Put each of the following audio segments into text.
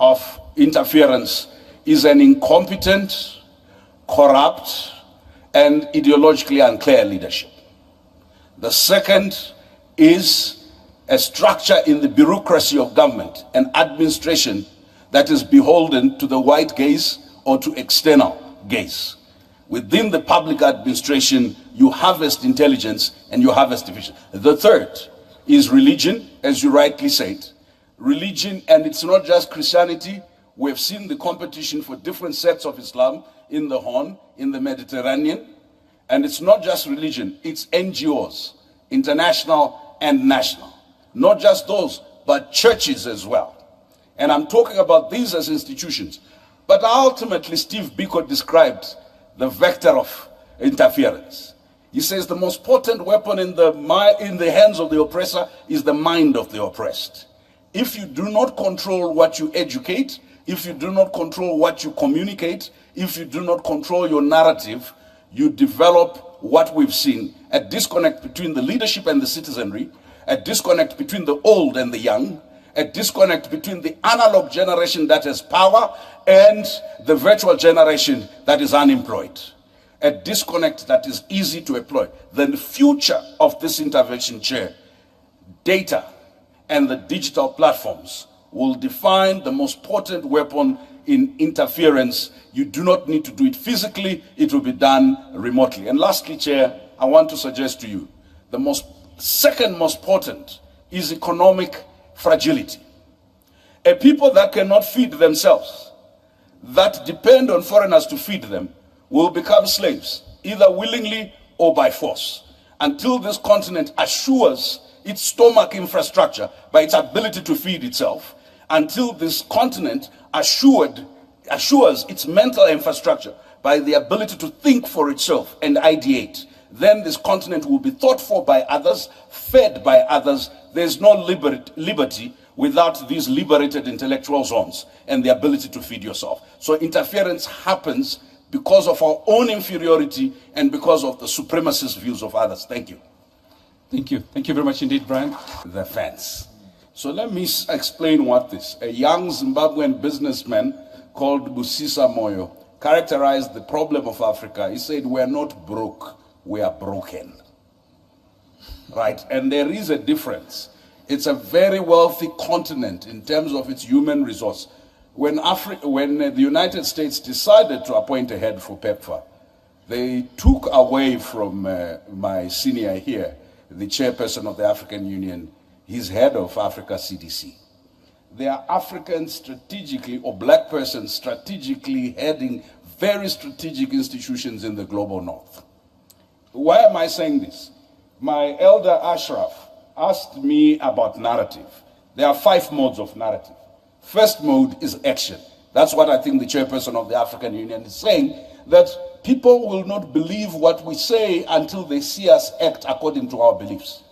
of interference is an incompetent, corrupt, and ideologically unclear leadership. The second is a structure in the bureaucracy of government and administration that is beholden to the white gaze or to external gaze. Within the public administration, you harvest intelligence and you harvest division. The third is religion, as you rightly said. Religion, and it's not just Christianity. We've seen the competition for different sects of Islam in the Horn, in the Mediterranean. And it's not just religion, it's NGOs, international and national. Not just those, but churches as well. And I'm talking about these as institutions. But ultimately, Steve Biko described the vector of interference. He says the most potent weapon in the hands of the oppressor is the mind of the oppressed. If you do not control what you educate, if you do not control what you communicate, if you do not control your narrative, you develop what we've seen, a disconnect between the leadership and the citizenry, a disconnect between the old and the young, a disconnect between the analog generation that has power and the virtual generation that is unemployed. A disconnect that is easy to employ. The future of this intervention chair, data and the digital platforms will define the most potent weapon in interference. You do not need to do it physically, it will be done remotely. And lastly, Chair, I want to suggest to you, the second most potent is economic fragility. A people that cannot feed themselves, that depend on foreigners to feed them, will become slaves, either willingly or by force, until this continent assures its stomach infrastructure by its ability to feed itself, until this continent assures its mental infrastructure by the ability to think for itself and ideate. Then this continent will be thought for by others, fed by others. There's no liberty without these liberated intellectual zones and the ability to feed yourself. So interference happens because of our own inferiority and because of the supremacist views of others. Thank you. Thank you. Thank you very much indeed, Brian. The fence. So let me explain what this. A young Zimbabwean businessman called Busisa Moyo characterized the problem of Africa. He said, we're not broke, we are broken. Right? And there is a difference. It's a very wealthy continent in terms of its human resource. When the United States decided to appoint a head for PEPFAR, they took away from my senior here, the chairperson of the African Union, his head of Africa CDC. They are Africans strategically, or black persons strategically heading very strategic institutions in the global north. Why am I saying this? My elder Ashraf asked me about narrative. There are 5 modes of narrative. First mode is action. That's what I think the chairperson of the African Union is saying, that people will not believe what we say until they see us act according to our beliefs.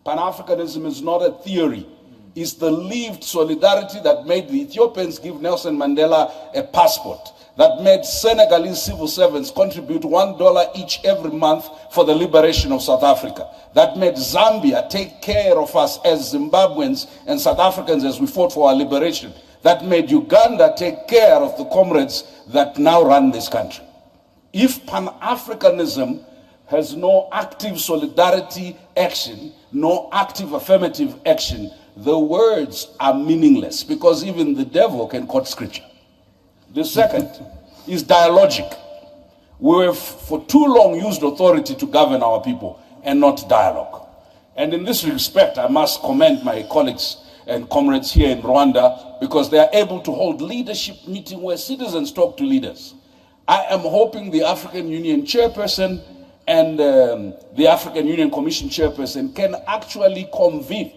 Pan-Africanism is not a theory. It's the lived solidarity that made the Ethiopians give Nelson Mandela a passport, that made Senegalese civil servants contribute $1 each every month for the liberation of South Africa, that made Zambia take care of us as Zimbabweans and South Africans as we fought for our liberation, that made Uganda take care of the comrades that now run this country. If Pan-Africanism has no active solidarity action, no active affirmative action, the words are meaningless, because even the devil can quote scripture. The second is dialogic. We have for too long used authority to govern our people and not dialogue. And in this respect, I must commend my colleagues and comrades here in Rwanda, because they are able to hold leadership meetings where citizens talk to leaders. I am hoping the African Union chairperson and the African Union Commission chairperson can actually convene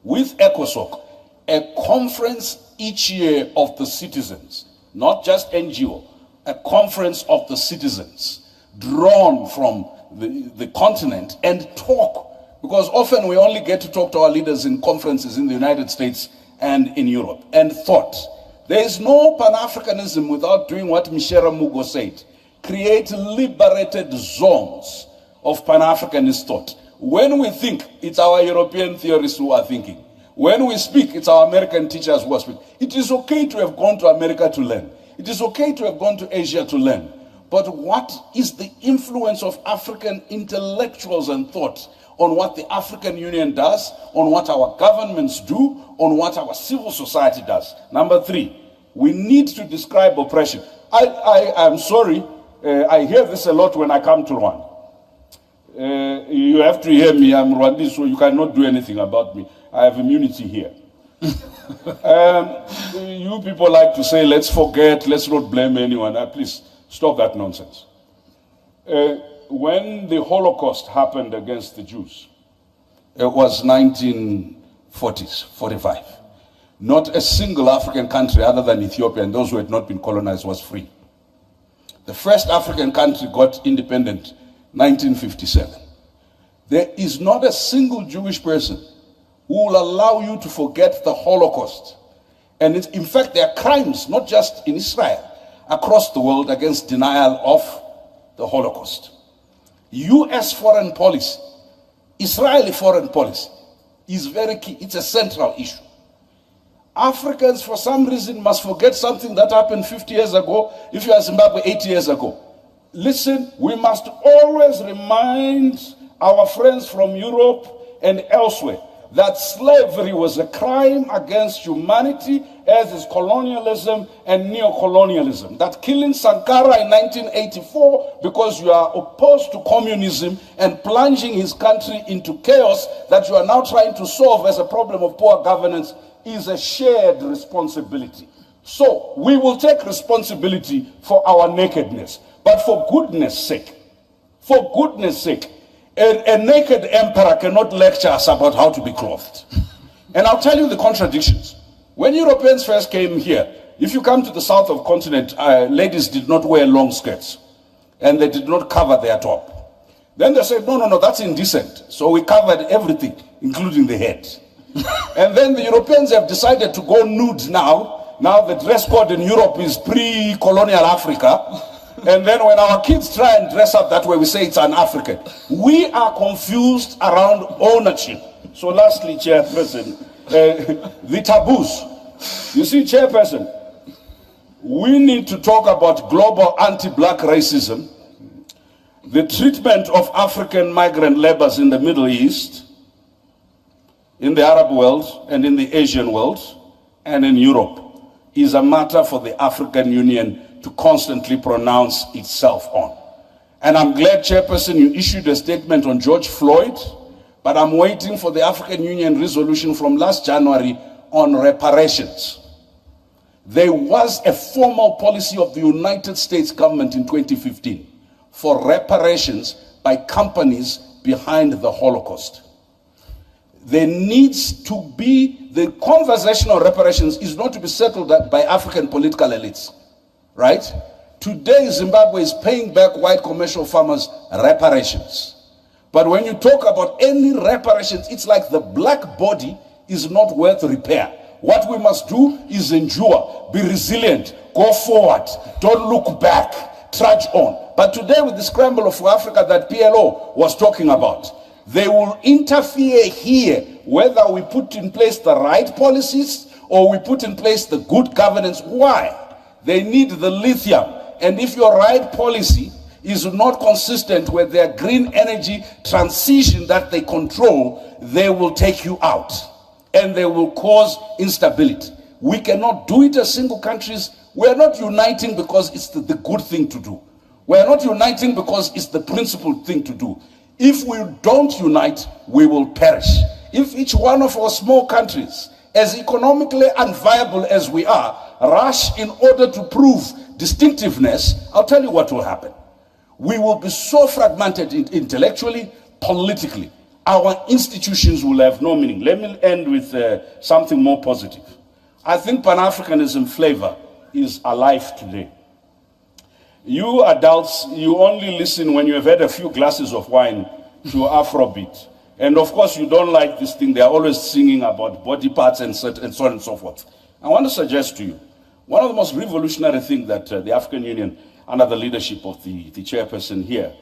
with ECOSOC a conference each year of the citizens, not just NGO, a conference of the citizens drawn from the continent, and talk. Because often we only get to talk to our leaders in conferences in the United States and in Europe, and thought. There is no Pan-Africanism without doing what Mishera Mugo said. Create liberated zones of Pan-Africanist thought. When we think, it's our European theorists who are thinking. When we speak, it's our American teachers who are speaking. It is okay to have gone to America to learn. It is okay to have gone to Asia to learn. But what is the influence of African intellectuals and thought on what the African Union does, on what our governments do, on what our civil society does? Number 3, we need to describe oppression. I'm sorry, I hear this a lot when I come to Rwanda. You have to hear me, I'm Rwandese, so you cannot do anything about me. I have immunity here. You people like to say, let's forget, let's not blame anyone. Please, stop that nonsense. When the Holocaust happened against the Jews, it was 1940s, 45. Not a single African country other than Ethiopia and those who had not been colonized was free. The first African country got independent 1957. There is not a single Jewish person who will allow you to forget the Holocaust. And in fact, there are crimes, not just in Israel, across the world against denial of the Holocaust. US foreign policy, Israeli foreign policy is very key. It's a central issue. Africans, for some reason, must forget something that happened 50 years ago, if you are Zimbabwe 80 years ago. Listen, we must always remind our friends from Europe and elsewhere that slavery was a crime against humanity, as is colonialism and neocolonialism. That killing Sankara in 1984 because you are opposed to communism and plunging his country into chaos that you are now trying to solve as a problem of poor governance is a shared responsibility. So we will take responsibility for our nakedness. But for goodness sake, a naked emperor cannot lecture us about how to be clothed. And I'll tell you the contradictions. When Europeans first came here, if you come to the south of the continent, ladies did not wear long skirts. And they did not cover their top. Then they said, no, that's indecent. So we covered everything, including the head. And then the Europeans have decided to go nude now. Now the dress code in Europe is pre-colonial Africa. And then when our kids try and dress up that way, we say it's an African. We are confused around ownership. So lastly, Chairperson, the taboos. You see, Chairperson, we need to talk about global anti-black racism, the treatment of African migrant laborers in the Middle East, in the Arab world, and in the Asian world, and in Europe, is a matter for the African Union to constantly pronounce itself on. And I'm glad, Chairperson, you issued a statement on George Floyd, but I'm waiting for the African Union resolution from last January on reparations. There was a formal policy of the United States government in 2015 for reparations by companies behind the Holocaust. There needs to be, the conversation on reparations is not to be settled by African political elites. Right? Today, Zimbabwe is paying back white commercial farmers reparations. But when you talk about any reparations, it's like the black body is not worth repair. What we must do is endure, be resilient, go forward, don't look back, trudge on. But today, with the scramble of Africa that PLO was talking about, they will interfere here, whether we put in place the right policies or we put in place the good governance. Why? They need the lithium. And if your right policy is not consistent with their green energy transition that they control, they will take you out. And they will cause instability. We cannot do it as single countries. We are not uniting because it's the good thing to do. We are not uniting because it's the principled thing to do. If we don't unite, we will perish. If each one of our small countries, as economically unviable as we are, rush in order to prove distinctiveness, I'll tell you what will happen. We will be so fragmented intellectually, politically. Our institutions will have no meaning. Let me end with something more positive. I think Pan-Africanism flavor is alive today. You adults, you only listen when you have had a few glasses of wine to Afrobeat. And of course, you don't like this thing. They're always singing about body parts and so on and so forth. I want to suggest to you, one of the most revolutionary things that the African Union, under the leadership of the chairperson here,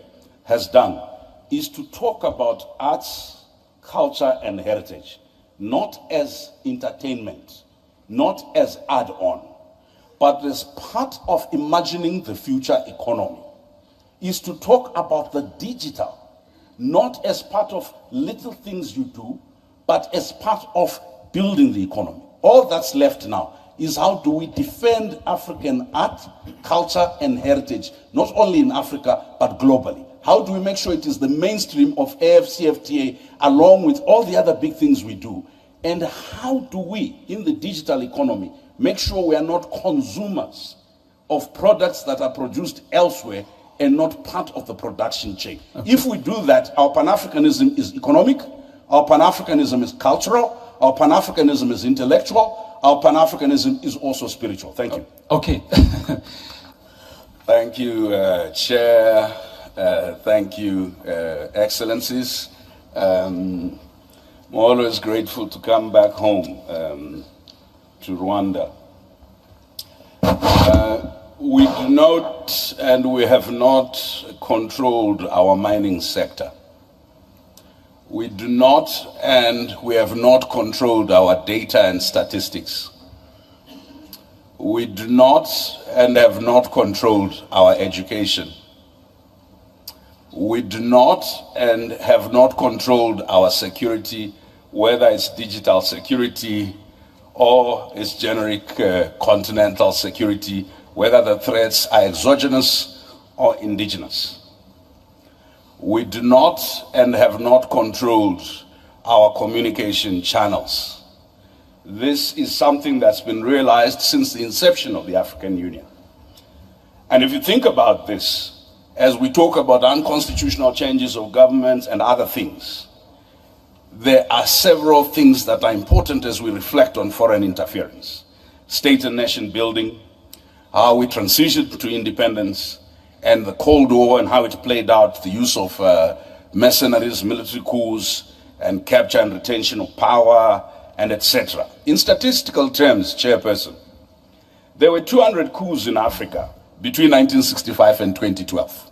has done is to talk about arts, culture, and heritage. not as entertainment, not as add-on, but as part of imagining the future economy, is to talk about the digital, not as part of little things you do, but as part of building the economy. All that's left now is how do we defend African art, culture, and heritage, not only in Africa, but globally. How do we make sure it is the mainstream of AFCFTA along with all the other big things we do? And how do we, in the digital economy, make sure we are not consumers of products that are produced elsewhere and not part of the production chain? Okay. If we do that, our Pan-Africanism is economic, our Pan-Africanism is cultural, our Pan-Africanism is intellectual, our Pan-Africanism is also spiritual. Thank you. Okay. Thank you, Chair. Thank you, Excellencies. I'm always grateful to come back home to Rwanda. We do not and we have not controlled our mining sector. We do not and we have not controlled our data and statistics. We do not and have not controlled our education. We do not and have not controlled our security, whether it's digital security or it's generic continental security, whether the threats are exogenous or indigenous. We do not and have not controlled our communication channels. This is something that's been realized since the inception of the African Union. And if you think about this, as we talk about unconstitutional changes of governments and other things, there are several things that are important as we reflect on foreign interference. State and nation building, how we transitioned to independence, and the Cold War and how it played out, the use of mercenaries, military coups, and capture and retention of power, and etc. In statistical terms, Chairperson, there were 200 coups in Africa between 1965 and 2012.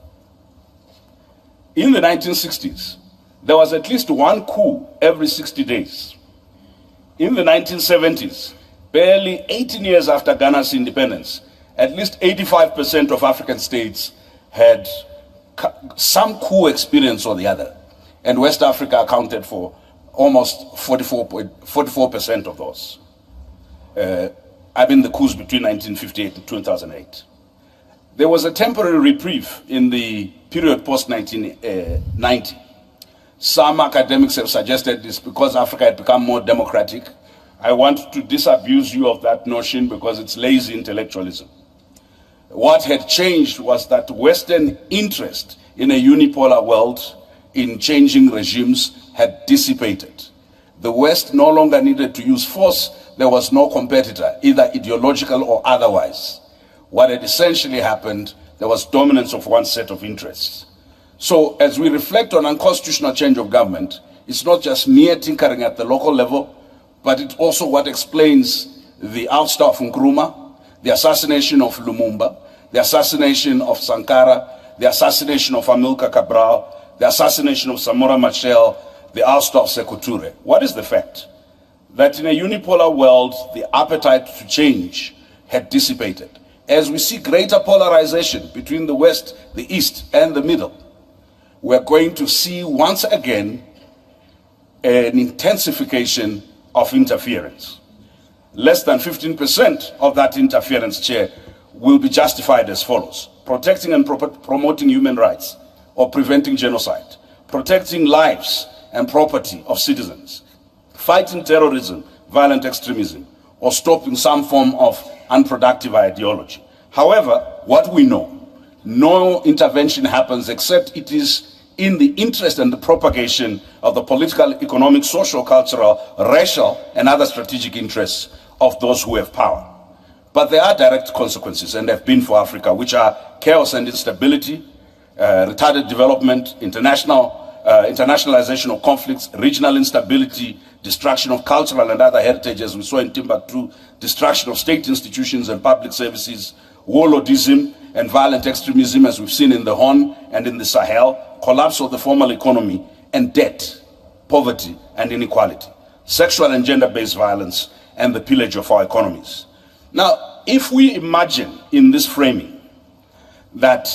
In the 1960s, there was at least one coup every 60 days. In the 1970s, barely 18 years after Ghana's independence, at least 85% of African states had some coup experience or the other. And West Africa accounted for almost 44% of those. The coups between 1958 and 2008. There was a temporary reprieve in the period post-1990. Some academics have suggested this because Africa had become more democratic. I want to disabuse you of that notion because it's lazy intellectualism. What had changed was that Western interest in a unipolar world, in changing regimes, had dissipated. The West no longer needed to use force. There was no competitor, either ideological or otherwise. What had essentially happened, there was dominance of one set of interests. So as we reflect on unconstitutional change of government, it's not just mere tinkering at the local level, but it's also what explains the ouster of Nkrumah, the assassination of Lumumba, the assassination of Sankara, the assassination of Amilcar Cabral, the assassination of Samora Machel, the ouster of Sékou Touré. What is the fact? That in a unipolar world, the appetite to change had dissipated. As we see greater polarization between the West, the East, and the Middle, we're going to see once again an intensification of interference. Less than 15% of that interference, Chair, will be justified as follows: protecting and promoting human rights or preventing genocide, protecting lives and property of citizens, fighting terrorism, violent extremism, or stopping some form of unproductive ideology. However, what we know, no intervention happens except it is in the interest and the propagation of the political, economic, social, cultural, racial, and other strategic interests of those who have power. But there are direct consequences, and have been for Africa, which are chaos and instability, retarded development, internationalization of conflicts, regional instability, destruction of cultural and other heritage, as we saw in Timbuktu, destruction of state institutions and public services, warlordism and violent extremism, as we've seen in the Horn and in the Sahel, collapse of the formal economy, and debt, poverty, and inequality. sexual and gender-based violence, and the pillage of our economies. Now, if we imagine in this framing that